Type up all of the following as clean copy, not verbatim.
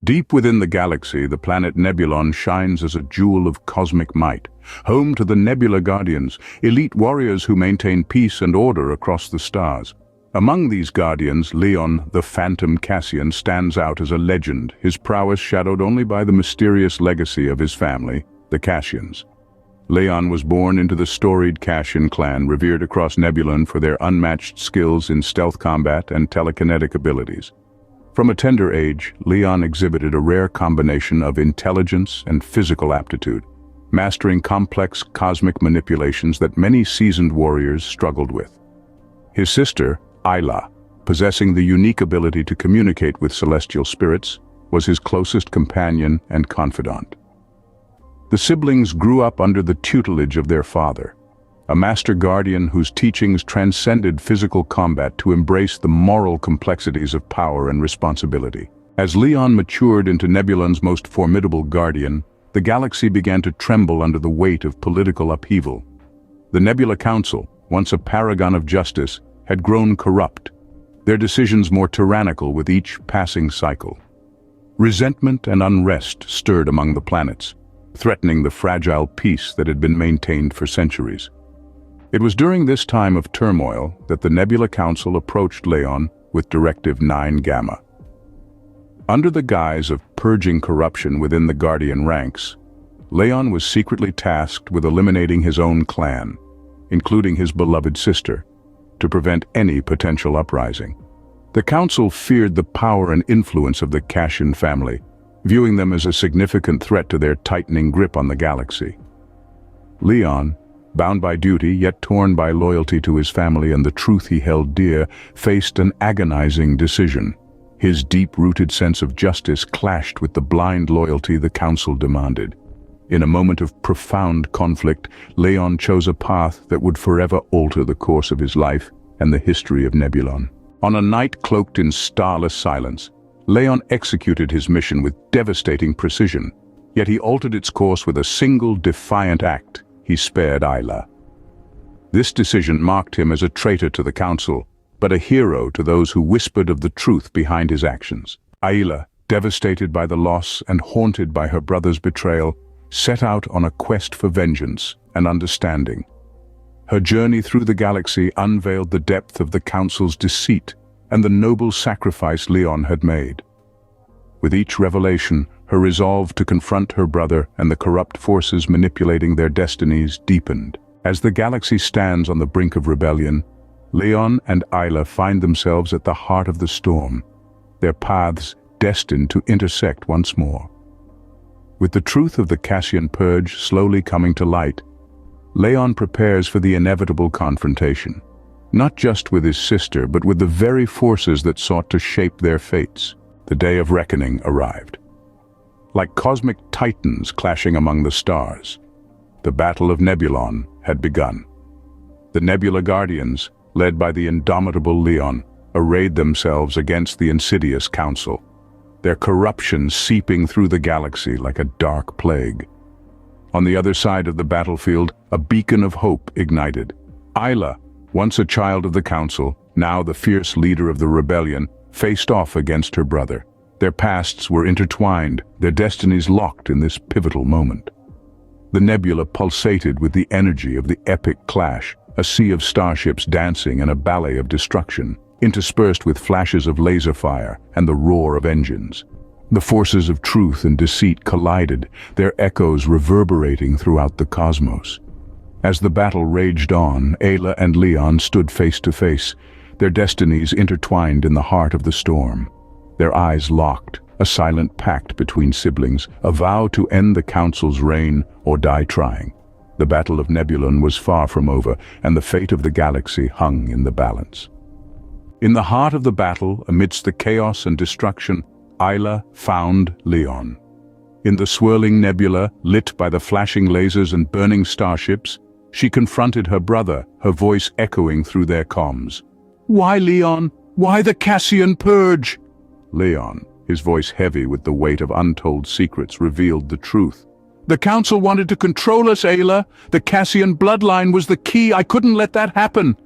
Deep within the galaxy, the planet Nebulon shines as a jewel of cosmic might, home to the Nebula Guardians, elite warriors who maintain peace and order across the stars. Among these guardians, Leon, the Phantom Cassian, stands out as a legend, his prowess shadowed only by the mysterious legacy of his family, the Cassians. Leon was born into the storied Cassian clan, revered across Nebulon for their unmatched skills in stealth combat and telekinetic abilities. From a tender age, Leon exhibited a rare combination of intelligence and physical aptitude, mastering complex cosmic manipulations that many seasoned warriors struggled with. His sister, Ayla, possessing the unique ability to communicate with celestial spirits, was his closest companion and confidant. The siblings grew up under the tutelage of their father, a master guardian whose teachings transcended physical combat to embrace the moral complexities of power and responsibility. As Leon matured into Nebulon's most formidable guardian, the galaxy began to tremble under the weight of political upheaval. The Nebula Council, once a paragon of justice, had grown corrupt, their decisions more tyrannical with each passing cycle. Resentment and unrest stirred among the planets, threatening the fragile peace that had been maintained for centuries. It was during this time of turmoil that the Nebula Council approached Leon with Directive 9 Gamma. Under the guise of purging corruption within the Guardian ranks, Leon was secretly tasked with eliminating his own clan, including his beloved sister, to prevent any potential uprising. The Council feared the power and influence of the Cassian family, viewing them as a significant threat to their tightening grip on the galaxy. Leon, bound by duty yet torn by loyalty to his family and the truth he held dear, faced an agonizing decision. His deep-rooted sense of justice clashed with the blind loyalty the Council demanded. In a moment of profound conflict, Leon chose a path that would forever alter the course of his life and the history of Nebulon. On a night cloaked in starless silence, Leon executed his mission with devastating precision, yet he altered its course with a single defiant act. He spared Ayla. This decision marked him as a traitor to the Council, but a hero to those who whispered of the truth behind his actions. Ayla, devastated by the loss and haunted by her brother's betrayal, set out on a quest for vengeance and understanding. Her journey through the galaxy unveiled the depth of the Council's deceit and the noble sacrifice Leon had made. With each revelation, her resolve to confront her brother and the corrupt forces manipulating their destinies deepened. As the galaxy stands on the brink of rebellion, Leon and Ayla find themselves at the heart of the storm, their paths destined to intersect once more. With the truth of the Cassian purge slowly coming to light, Leon prepares for the inevitable confrontation, not just with his sister, but with the very forces that sought to shape their fates. The day of reckoning arrived. Like cosmic titans clashing among the stars, the Battle of Nebulon had begun. The Nebula Guardians, led by the indomitable Leon, arrayed themselves against the insidious Council, their corruption seeping through the galaxy like a dark plague. On the other side of the battlefield, a beacon of hope ignited. Ayla, once a child of the Council, now the fierce leader of the rebellion, faced off against her brother. Their pasts were intertwined, their destinies locked in this pivotal moment. The nebula pulsated with the energy of the epic clash, a sea of starships dancing in a ballet of destruction, interspersed with flashes of laser fire and the roar of engines. The forces of truth and deceit collided, their echoes reverberating throughout the cosmos. As the battle raged on, Ayla and Leon stood face to face, their destinies intertwined in the heart of the storm. Their eyes locked, a silent pact between siblings, a vow to end the Council's reign or die trying. The Battle of Nebulon was far from over, and the fate of the galaxy hung in the balance. In the heart of the battle, amidst the chaos and destruction, Ayla found Leon. In the swirling nebula, lit by the flashing lasers and burning starships, she confronted her brother, her voice echoing through their comms. "Why, Leon? Why the Cassian purge?" Leon, his voice heavy with the weight of untold secrets, revealed the truth. "The Council wanted to control us, Ayla. The Cassian bloodline was the key. I couldn't let that happen."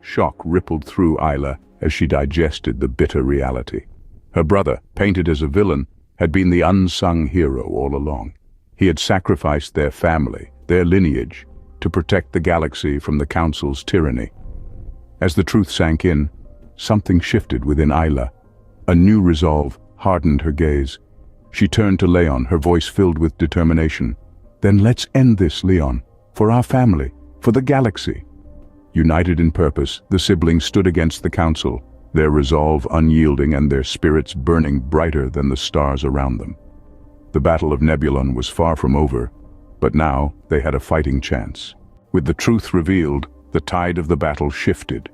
Shock rippled through Ayla as she digested the bitter reality. Her brother, painted as a villain, had been the unsung hero all along. He had sacrificed their family, their lineage, to protect the galaxy from the Council's tyranny. As the truth sank in, something shifted within Isla. A new resolve hardened her gaze. She turned to Leon, her voice filled with determination. "Then let's end this, Leon. For our family, for the galaxy." United in purpose, the siblings stood against the Council, their resolve unyielding and their spirits burning brighter than the stars around them. The Battle of Nebulon was far from over, but now they had a fighting chance. With the truth revealed, the tide of the battle shifted.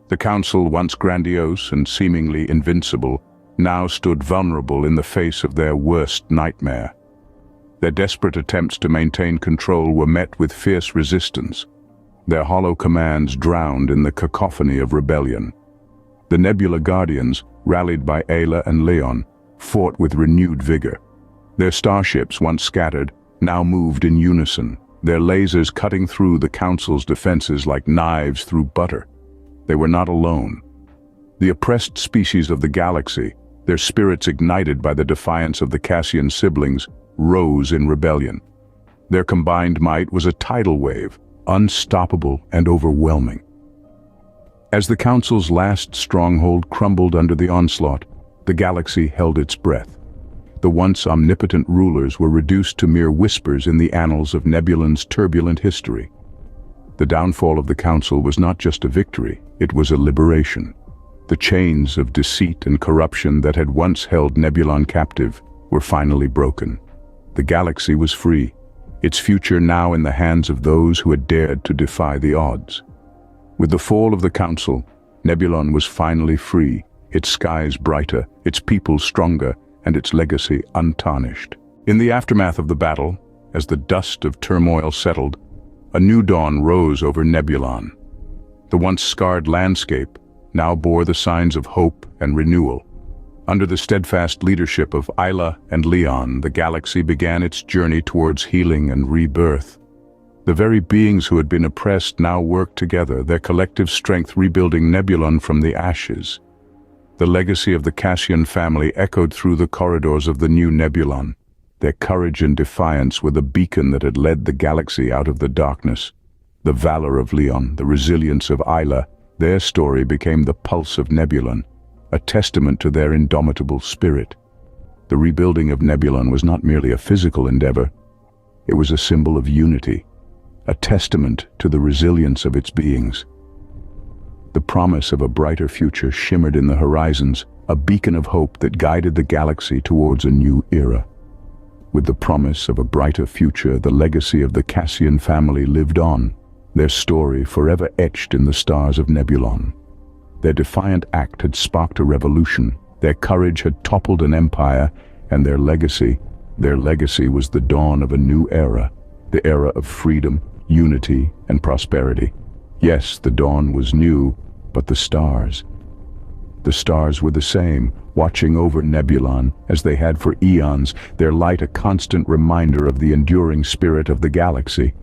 The Council, once grandiose and seemingly invincible, now stood vulnerable in the face of their worst nightmare. Their desperate attempts to maintain control were met with fierce resistance, their hollow commands drowned in the cacophony of rebellion. The Nebula Guardians, rallied by Ayla and Leon, fought with renewed vigor. Their starships, once scattered, now moved in unison, their lasers cutting through the Council's defenses like knives through butter. They were not alone. The oppressed species of the galaxy, their spirits ignited by the defiance of the Cassian siblings, rose in rebellion. Their combined might was a tidal wave, unstoppable and overwhelming. As the Council's last stronghold crumbled under the onslaught, the galaxy held its breath. The once omnipotent rulers were reduced to mere whispers in the annals of Nebulon's turbulent history. The downfall of the Council was not just a victory, it was a liberation. The chains of deceit and corruption that had once held Nebulon captive were finally broken. The galaxy was free, its future now in the hands of those who had dared to defy the odds. With the fall of the Council, Nebulon was finally free, its skies brighter, its people stronger, and its legacy untarnished. In the aftermath of the battle, as the dust of turmoil settled, a new dawn rose over Nebulon. The once scarred landscape now bore the signs of hope and renewal. Under the steadfast leadership of Isla and Leon, the galaxy began its journey towards healing and rebirth. The very beings who had been oppressed now worked together, their collective strength rebuilding Nebulon from the ashes. The legacy of the Cassian family echoed through the corridors of the new Nebulon. Their courage and defiance were the beacon that had led the galaxy out of the darkness. The valor of Leon, the resilience of Isla, their story became the pulse of Nebulon, a testament to their indomitable spirit. The rebuilding of Nebulon was not merely a physical endeavor. It was a symbol of unity, a testament to the resilience of its beings. The promise of a brighter future shimmered in the horizons, a beacon of hope that guided the galaxy towards a new era. With the promise of a brighter future, the legacy of the Cassian family lived on, their story forever etched in the stars of Nebulon. Their defiant act had sparked a revolution, their courage had toppled an empire, and their legacy was the dawn of a new era, the era of freedom, unity, and prosperity. Yes, the dawn was new, but the stars were the same, watching over Nebulon as they had for eons, their light a constant reminder of the enduring spirit of the galaxy.